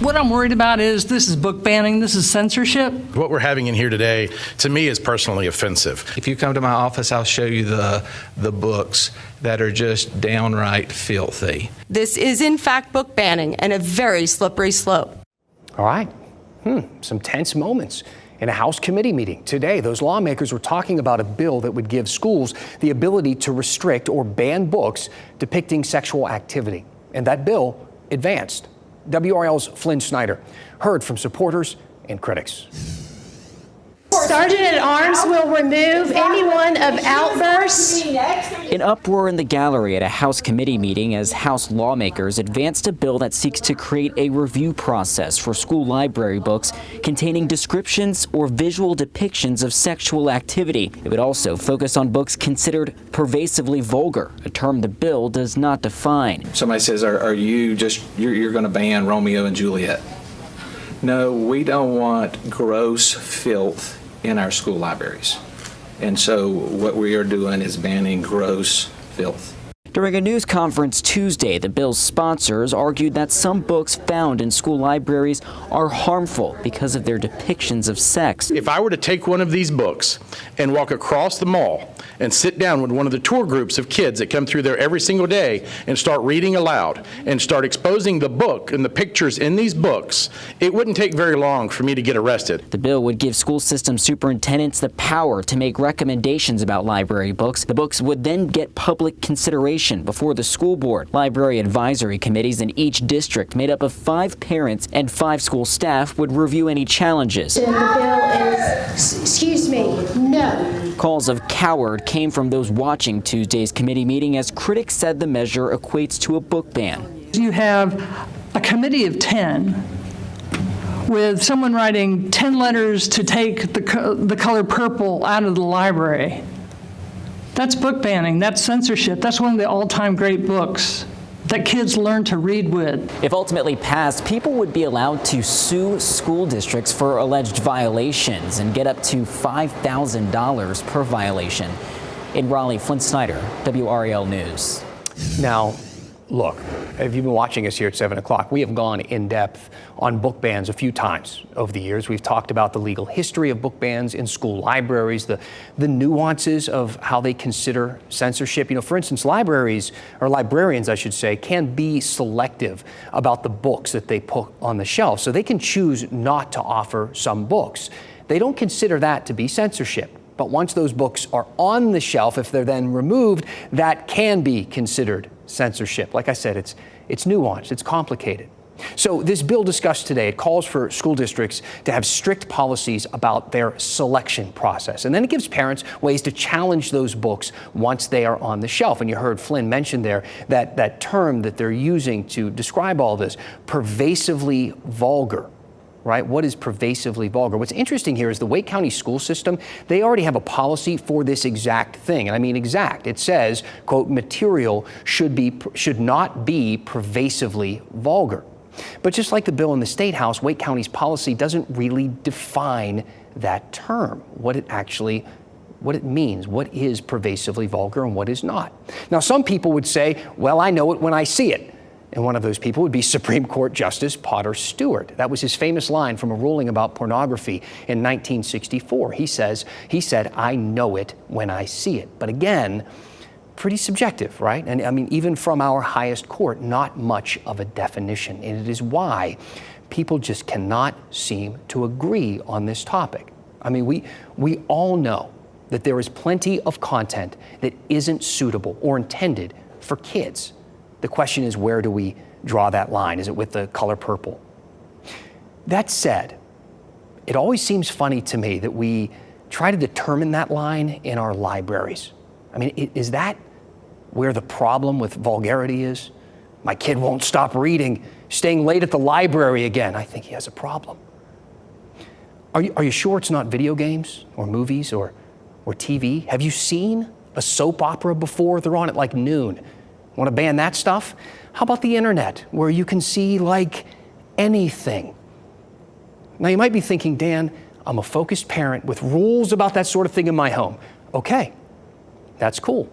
What I'm worried about is this is book banning, this is censorship. What we're having in here today, to me, is personally offensive. If you come to my office, I'll show you the books that are just downright filthy. This is, in fact, book banning and a very slippery slope. All right. Some tense moments in a House committee meeting today. Those lawmakers were talking about a bill that would give schools the ability to restrict or ban books depicting sexual activity. And that bill advanced. WRAL's Flynn Snyder heard from supporters and critics. Sergeant at Arms will remove anyone of outbursts. An uproar in the gallery at a House committee meeting as House lawmakers advanced a bill that seeks to create a review process for school library books containing descriptions or visual depictions of sexual activity. It would also focus on books considered pervasively vulgar, a term the bill does not define. Somebody says, are you just, you're going to ban Romeo and Juliet? No, we don't want gross filth in our school libraries. And so what we are doing is banning gross filth. During a news conference Tuesday, the bill's sponsors argued that some books found in school libraries are harmful because of their depictions of sex. If I were to take one of these books and walk across the mall and sit down with one of the tour groups of kids that come through there every single day and start reading aloud and start exposing the book and the pictures in these books, it wouldn't take very long for me to get arrested. The bill would give school system superintendents the power to make recommendations about library books. The books would then get public consideration before the school board. Library advisory committees in each district made up of 5 parents and 5 school staff would review any challenges. And the bill is, excuse me, no. Calls of coward came from those watching Tuesday's committee meeting as critics said the measure equates to a book ban. You have a committee of 10 with someone writing 10 letters to take the color purple out of the library. That's book banning, that's censorship, that's one of the all-time great books that kids learn to read with. If ultimately passed, people would be allowed to sue school districts for alleged violations and get up to $5,000 per violation. In Raleigh, Flynn Snyder, WRAL News. Now, look, if you've been watching us here at 7 o'clock, we have gone in depth on book bans a few times over the years. We've talked about the legal history of book bans in school libraries, the nuances of how they consider censorship. You know, for instance, libraries, or librarians, I should say, can be selective about the books that they put on the shelf. So they can choose not to offer some books. They don't consider that to be censorship. But once those books are on the shelf, if they're then removed, that can be considered censorship. Like I said, it's nuanced, it's complicated. So this bill discussed today, it calls for school districts to have strict policies about their selection process. And then it gives parents ways to challenge those books once they are on the shelf. And you heard Flynn mention there that term that they're using to describe all this, pervasively vulgar. Right? What is pervasively vulgar? What's interesting here is the Wake County school system, they already have a policy for this exact thing. And I mean exact. It says, quote, material should not be pervasively vulgar. But just like the bill in the State House, Wake County's policy doesn't really define that term, what it means, what is pervasively vulgar and what is not. Now, some people would say, well, I know it when I see it. And one of those people would be Supreme Court Justice Potter Stewart. That was his famous line from a ruling about pornography in 1964. He said, I know it when I see it. But again, pretty subjective, right? And I mean, even from our highest court, not much of a definition. And it is why people just cannot seem to agree on this topic. I mean, we all know that there is plenty of content that isn't suitable or intended for kids. The question is, where do we draw that line? Is it with the color purple? That said, it always seems funny to me that we try to determine that line in our libraries. I mean, is that where the problem with vulgarity is? My kid won't stop reading, staying late at the library again. I think he has a problem. Are you sure it's not video games or movies or TV? Have you seen a soap opera before? They're on at like noon. Want to ban that stuff? How about the internet, where you can see like anything? Now you might be thinking, Dan, I'm a focused parent with rules about that sort of thing in my home. Okay, that's cool.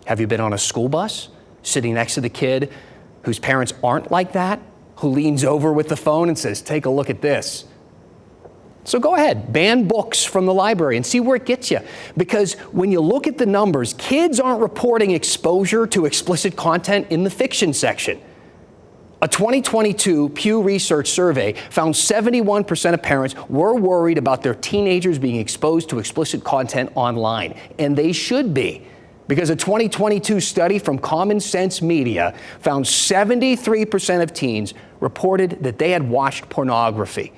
Have you been on a school bus sitting next to the kid whose parents aren't like that, who leans over with the phone and says, take a look at this. So go ahead, ban books from the library and see where it gets you. Because when you look at the numbers, kids aren't reporting exposure to explicit content in the fiction section. A 2022 Pew Research survey found 71% of parents were worried about their teenagers being exposed to explicit content online, and they should be. Because a 2022 study from Common Sense Media found 73% of teens reported that they had watched pornography.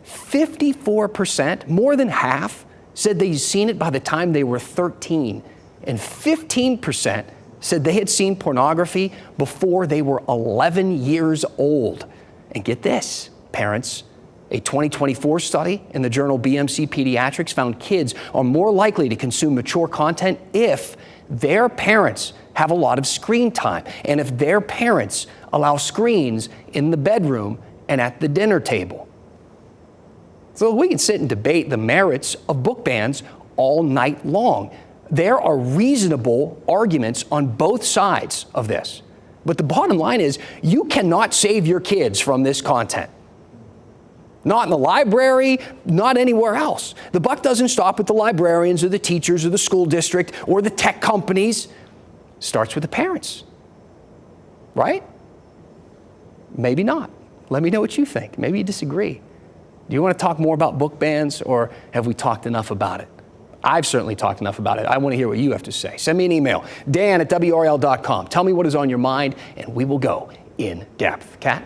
54%, more than half, said they'd seen it by the time they were 13. And 15% said they had seen pornography before they were 11 years old. And get this, parents, a 2024 study in the journal BMC Pediatrics found kids are more likely to consume mature content if their parents have a lot of screen time and if their parents allow screens in the bedroom and at the dinner table. So we can sit and debate the merits of book bans all night long. There are reasonable arguments on both sides of this. But the bottom line is you cannot save your kids from this content. Not in the library, not anywhere else. The buck doesn't stop with the librarians or the teachers or the school district or the tech companies. It starts with the parents, right? Maybe not. Let me know what you think. Maybe you disagree. Do you want to talk more about book bans, or have we talked enough about it? I've certainly talked enough about it. I want to hear what you have to say. Send me an email, dan@WRAL.com. Tell me what is on your mind, and we will go in depth. Kat?